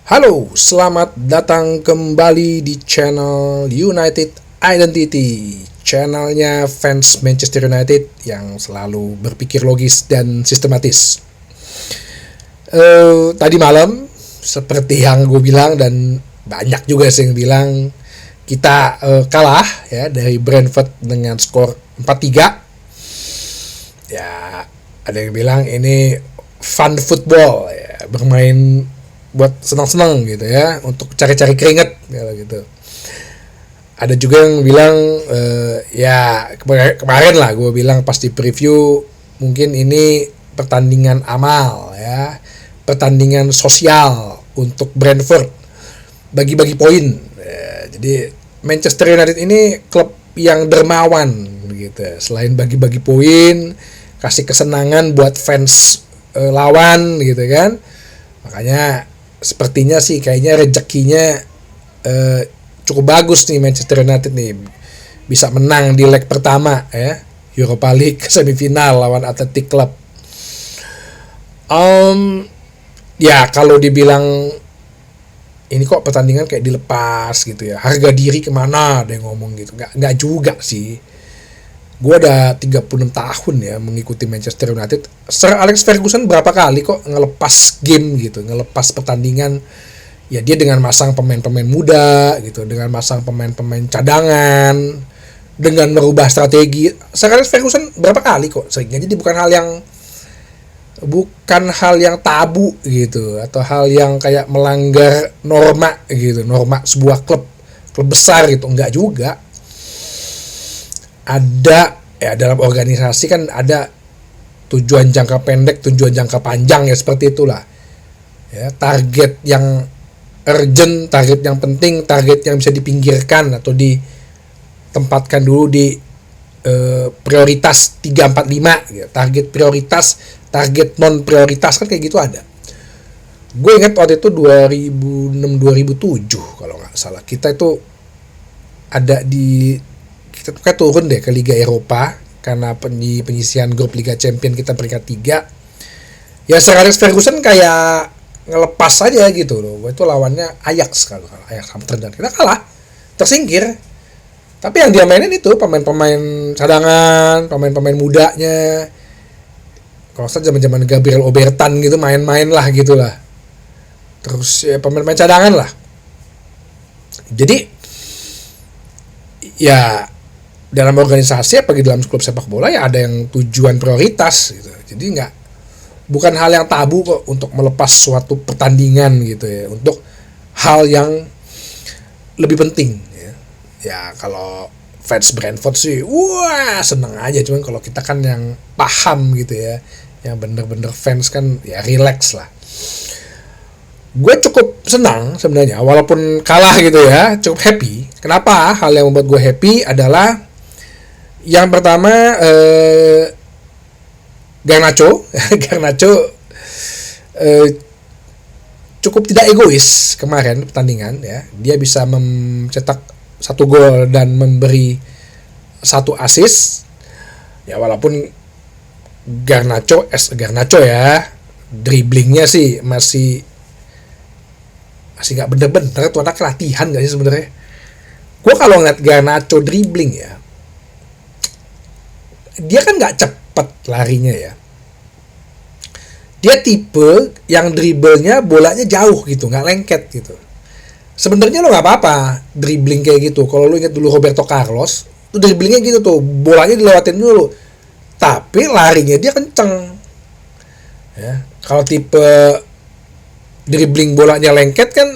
Halo, selamat datang kembali di channel United Identity, channelnya fans Manchester United yang selalu berpikir logis dan sistematis. Tadi malam, seperti yang gue bilang dan banyak juga sih yang bilang, kita kalah ya dari Brentford dengan skor 4-3. Ya, ada yang bilang ini fun football ya, bermain buat senang-senang gitu ya, untuk cari-cari keringet gitu. Ada juga yang bilang ya kemarin lah gue bilang pas di preview, mungkin ini pertandingan amal ya, pertandingan sosial untuk Brentford, bagi-bagi poin ya. Jadi Manchester United ini klub yang dermawan gitu, selain bagi-bagi poin, kasih kesenangan buat fans lawan gitu kan. Makanya sepertinya sih kayaknya rezekinya cukup bagus nih Manchester United nih, bisa menang di leg pertama ya, Europa League semifinal lawan Athletic Club. Ya kalau dibilang ini kok pertandingan kayak dilepas gitu ya, harga diri kemana, ada yang ngomong gitu. Nggak juga sih. Gue udah 36 tahun ya mengikuti Manchester United. Sir Alex Ferguson berapa kali kok ngelepas game gitu, ngelepas pertandingan. Ya dia dengan masang pemain-pemain muda gitu, dengan masang pemain-pemain cadangan, dengan merubah strategi. Sir Alex Ferguson berapa kali kok seringnya. Jadi bukan hal yang tabu gitu, atau hal yang kayak melanggar norma gitu, norma sebuah klub besar gitu. Enggak juga. Ada ya, dalam organisasi kan ada tujuan jangka pendek, tujuan jangka panjang ya, seperti itulah ya. Target yang urgent, target yang penting, target yang bisa dipinggirkan atau ditempatkan dulu di prioritas 3, 4, 5 gitu. Target prioritas, target non prioritas kan kayak gitu ada. Gue ingat waktu itu 2006-2007 kalau nggak salah, kita itu ada di, kita turun deh ke Liga Eropa karena penyisihan grup Liga Champion kita peringkat 3. Ya Sir Alex Ferguson kayak ngelepas aja gitu loh. Itu lawannya Ajax, kalau Ajax Amsterdam. Kita kalah, tersingkir. Tapi yang dia mainin itu pemain-pemain cadangan, pemain-pemain mudanya. Kalau saya zaman-zaman Gabriel Obertan gitu, main-main lah gitulah. Terus ya pemain-pemain cadangan lah. Jadi ya dalam organisasi apa di dalam klub sepak bola ya ada yang tujuan prioritas gitu. Jadi bukan hal yang tabu kok untuk melepas suatu pertandingan gitu ya, untuk hal yang lebih penting ya. Ya kalau fans Brentford sih wah seneng aja, cuman kalau kita kan yang paham gitu ya, yang bener-bener fans kan ya relax lah. Gue cukup senang sebenarnya walaupun kalah gitu ya, cukup happy. Kenapa? Hal yang membuat gue happy adalah yang pertama, Garnacho cukup tidak egois kemarin pertandingan ya. Dia bisa mencetak 1 gol dan memberi 1 assist. Ya walaupun Garnacho ya, dribblingnya sih masih nggak bener-bener tuh, anak latihan nggak sih sebenarnya. Gue kalau ngeliat Garnacho dribbling ya, dia kan nggak cepet larinya ya. Dia tipe yang dribblenya bolanya jauh gitu, nggak lengket gitu. Sebenarnya lo nggak apa-apa dribbling kayak gitu. Kalau lo ingat dulu Roberto Carlos, tuh dribblingnya gitu tuh, bolanya dilewatin dulu, tapi larinya dia kenceng. Ya, kalau tipe dribbling bolanya lengket kan,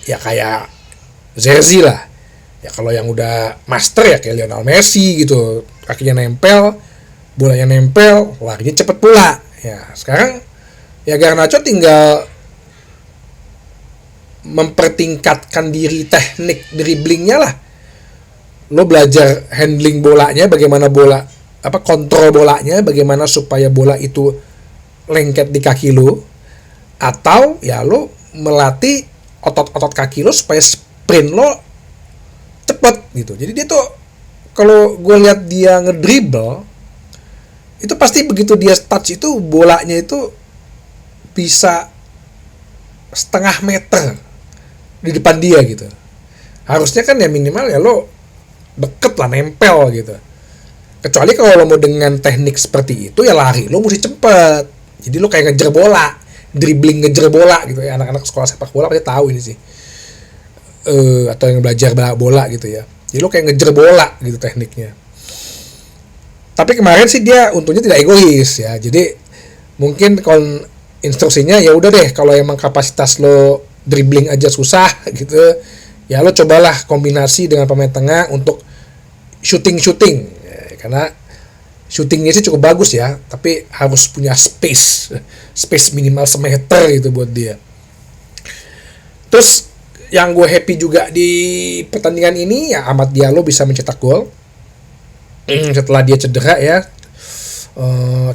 ya kayak Zerzi lah. Ya kalau yang udah master ya kayak Lionel Messi gitu, kakinya nempel, bolanya nempel, larinya cepet pula. Ya sekarang ya Garnacho tinggal mempertingkatkan diri teknik dribblingnya lah. Lo belajar handling bolanya, bagaimana kontrol bolanya, bagaimana supaya bola itu lengket di kaki lo, atau ya lo melatih otot-otot kaki lo supaya sprint lo cepet gitu. Jadi dia tuh kalau gue lihat dia ngedribble itu pasti begitu dia touch itu bolanya itu bisa setengah meter di depan dia gitu. Harusnya kan ya minimal ya lo deket lah, nempel gitu. Kecuali kalau lo mau dengan teknik seperti itu ya lari lo mesti cepet. Jadi lo kayak ngejar bola, dribbling ngejar bola gitu ya. Anak-anak sekolah sepak bola pasti tahu ini sih. Atau yang belajar bola gitu ya. Jadi lo kayak ngejar bola gitu tekniknya. Tapi kemarin sih dia untungnya tidak egois ya. Jadi mungkin kalau instruksinya ya udah deh, kalau emang kapasitas lo dribbling aja susah gitu, ya lo cobalah kombinasi dengan pemain tengah untuk shooting ya, karena shootingnya sih cukup bagus ya, tapi harus punya space minimal semeter gitu buat dia. Terus yang gue happy juga di pertandingan ini ya Amad Diallo bisa mencetak gol setelah dia cedera ya,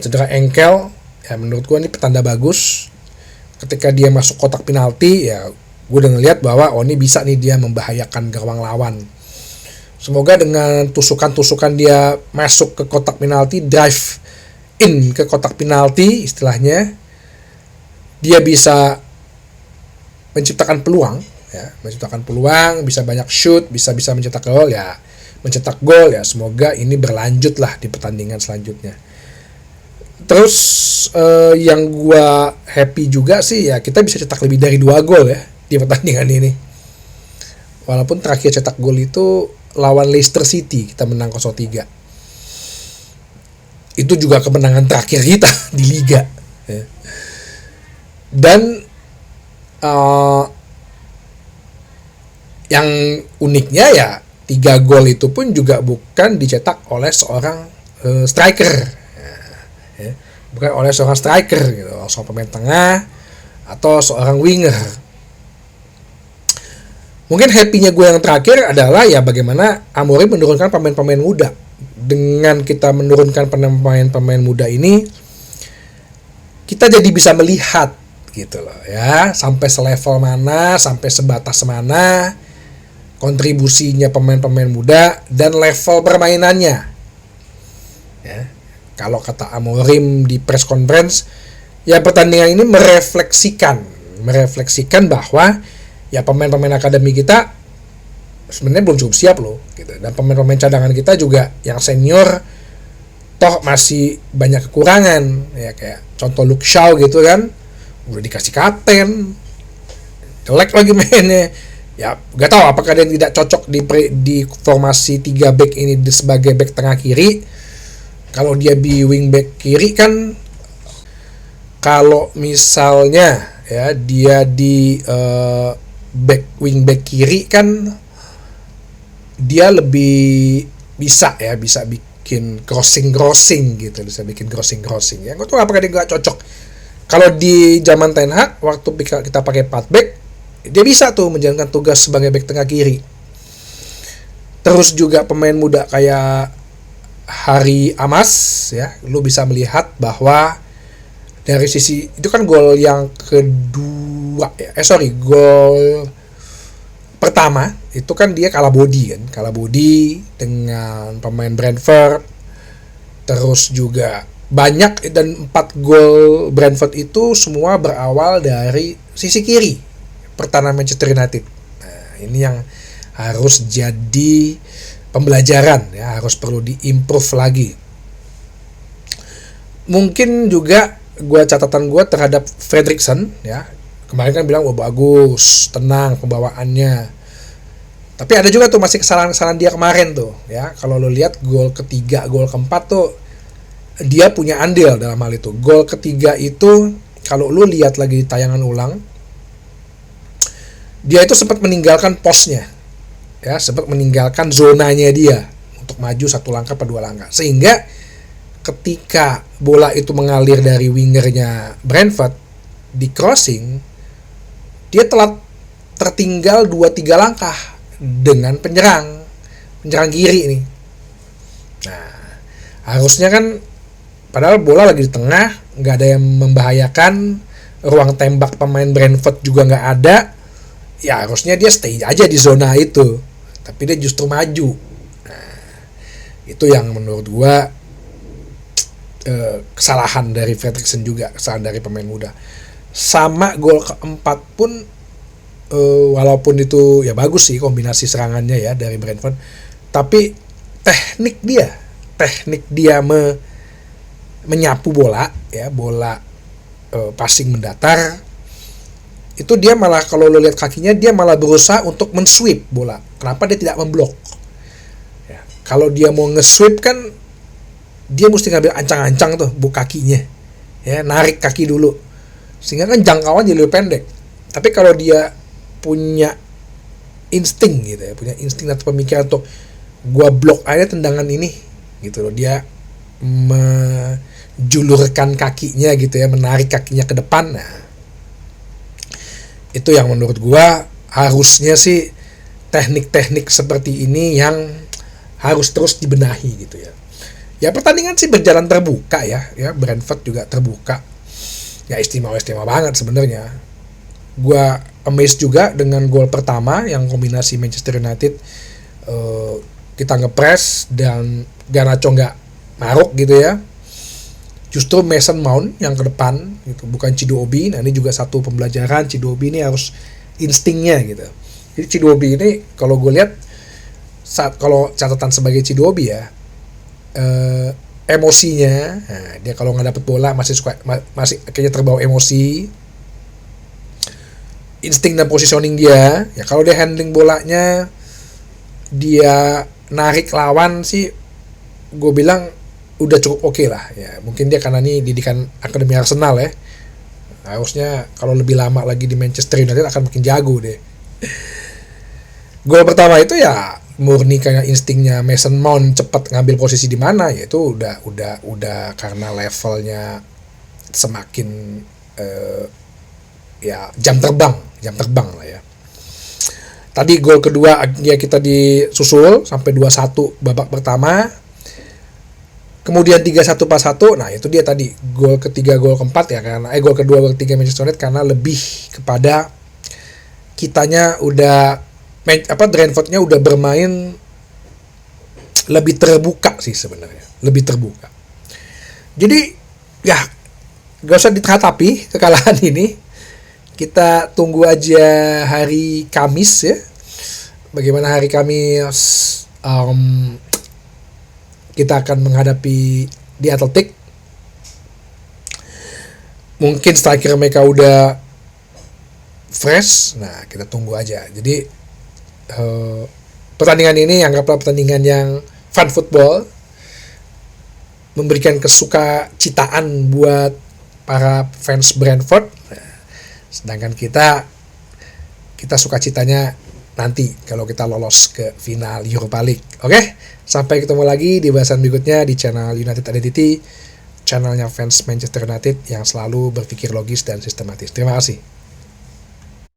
cedera engkel. Ya menurut gue ini petanda bagus. Ketika dia masuk kotak penalti ya gue udah ngeliat bahwa ini bisa nih dia membahayakan gawang lawan. Semoga dengan tusukan-tusukan dia masuk ke kotak penalti, drive in ke kotak penalti istilahnya, dia bisa menciptakan peluang ya, bisa banyak shoot, bisa mencetak gol ya, semoga ini berlanjut lah di pertandingan selanjutnya. Terus yang gua happy juga sih ya, kita bisa cetak lebih dari 2 gol ya di pertandingan ini. Walaupun terakhir cetak gol itu lawan Leicester City, kita menang 0-3. Itu juga kemenangan terakhir kita di liga ya. Dan yang uniknya ya 3 gol itu pun juga bukan dicetak oleh seorang striker ya. Bukan oleh seorang striker gitu, seorang pemain tengah atau seorang winger. Mungkin happy-nya gue yang terakhir adalah ya bagaimana Amorim menurunkan pemain-pemain muda. Dengan kita menurunkan pemain-pemain muda ini, kita jadi bisa melihat gitu loh ya, sampai selevel mana, sampai sebatas mana kontribusinya pemain-pemain muda dan level permainannya ya. Kalau kata Amorim di press conference ya, pertandingan ini merefleksikan bahwa ya pemain-pemain akademi kita sebenarnya belum cukup siap loh gitu. Dan pemain-pemain cadangan kita juga yang senior toh masih banyak kekurangan ya, kayak contoh Luke Shaw gitu kan, udah dikasih kapten jelek lagi mainnya ya. Gak tahu apakah dia tidak cocok di formasi 3 back ini sebagai back tengah kiri. Kalau dia di wing back kiri kan, kalau misalnya ya dia di wing back kiri kan dia lebih bisa bikin crossing gitu, bisa bikin crossing ya. Gue tuh apakah dia nggak cocok. Kalau di zaman Ten Hag waktu kita pakai 4 back, dia bisa tuh menjalankan tugas sebagai back tengah kiri. Terus juga pemain muda kayak Hari Amas ya, lu bisa melihat bahwa dari sisi itu kan gol yang kedua ya, gol pertama itu kan dia kalah body dengan pemain Brentford. Terus juga banyak, dan 4 gol Brentford itu semua berawal dari sisi kiri pertahanan Manchester United. Nah, ini yang harus jadi pembelajaran ya, harus perlu diimprove lagi. Mungkin juga catatan gue terhadap Fredriksson ya, kemarin kan bilang bagus, tenang pembawaannya. Tapi ada juga tuh masih kesalahan-kesalahan dia kemarin tuh ya. Kalau lo lihat gol ketiga, gol keempat tuh dia punya andil dalam hal itu. Gol ketiga itu kalau lo lihat lagi di tayangan ulang, dia itu sempat meninggalkan posnya ya, sempat meninggalkan zonanya dia untuk maju 1 langkah atau 2 langkah, sehingga ketika bola itu mengalir dari wingernya Brentford di crossing, dia telah tertinggal 2-3 langkah dengan penyerang kiri ini. Nah, harusnya kan padahal bola lagi di tengah, nggak ada yang membahayakan, ruang tembak pemain Brentford juga nggak ada, ya harusnya dia stay aja di zona itu, tapi dia justru maju. Nah, itu yang menurut gua kesalahan dari Fredriksson juga, kesalahan dari pemain muda. sama gol keempat pun walaupun itu ya bagus sih kombinasi serangannya ya dari Brentford, tapi teknik dia menyapu bola ya, bola passing mendatar itu dia malah, kalau lo lihat kakinya, dia malah berusaha untuk men-sweep bola. Kenapa dia tidak memblok ya? Kalau dia mau nge-sweep kan dia mesti ngambil ancang-ancang tuh kakinya ya, narik kaki dulu sehingga kan jangkauan jadi lebih pendek. Tapi kalau dia punya insting gitu ya, punya insting atau pemikiran untuk gua blok aja tendangan ini gitu loh, dia menjulurkan kakinya gitu ya, menarik kakinya ke depan. Nah, itu yang menurut gua harusnya sih teknik-teknik seperti ini yang harus terus dibenahi gitu ya. Ya pertandingan sih berjalan terbuka ya Brentford juga terbuka. Ya istimewa banget sebenarnya. Gua amazed juga dengan gol pertama yang kombinasi Manchester United, kita ngepres dan Garnacho nggak maruk gitu ya. Justru Mason Mount yang ke depan gitu, bukan Chidobe. Nah ini juga satu pembelajaran, Chidobe ini harus instingnya gitu. Jadi Chidobe ini kalau gue lihat, kalau catatan sebagai Chidobe ya, emosinya, nah, dia kalau nggak dapet bola masih kayaknya terbawa emosi. Insting dan positioning dia, ya kalau dia handling bolanya, dia narik lawan sih, gue bilang udah cukup oke lah ya. Mungkin dia karena ini didikan akademi Arsenal ya, harusnya kalau lebih lama lagi di Manchester United akan makin jago deh. Gol pertama itu ya murni kayak instingnya Mason Mount cepat ngambil posisi di mana, ya itu udah karena levelnya semakin ya jam terbang lah ya. Tadi gol kedua ya kita disusul sampai 2-1 babak pertama. Kemudian 3-1 pas 1. Nah, itu dia tadi gol ketiga, gol keempat ya, karena gol kedua, gol ketiga Manchester United karena lebih kepada kitanya udah Brentfordnya udah bermain lebih terbuka sih sebenarnya, lebih terbuka. Jadi ya gak usah diratapi kekalahan ini. Kita tunggu aja hari Kamis ya. Bagaimana hari Kamis kita akan menghadapi di Athletic. Mungkin striker mereka udah fresh. Nah, kita tunggu aja. Jadi pertandingan ini anggaplah pertandingan yang fun football, memberikan kesukacitaan buat para fans Brentford. Nah, sedangkan kita sukacitanya nanti kalau kita lolos ke final Europa League. Oke? Sampai ketemu lagi di bahasan berikutnya di channel United Identity, channelnya fans Manchester United yang selalu berpikir logis dan sistematis. Terima kasih.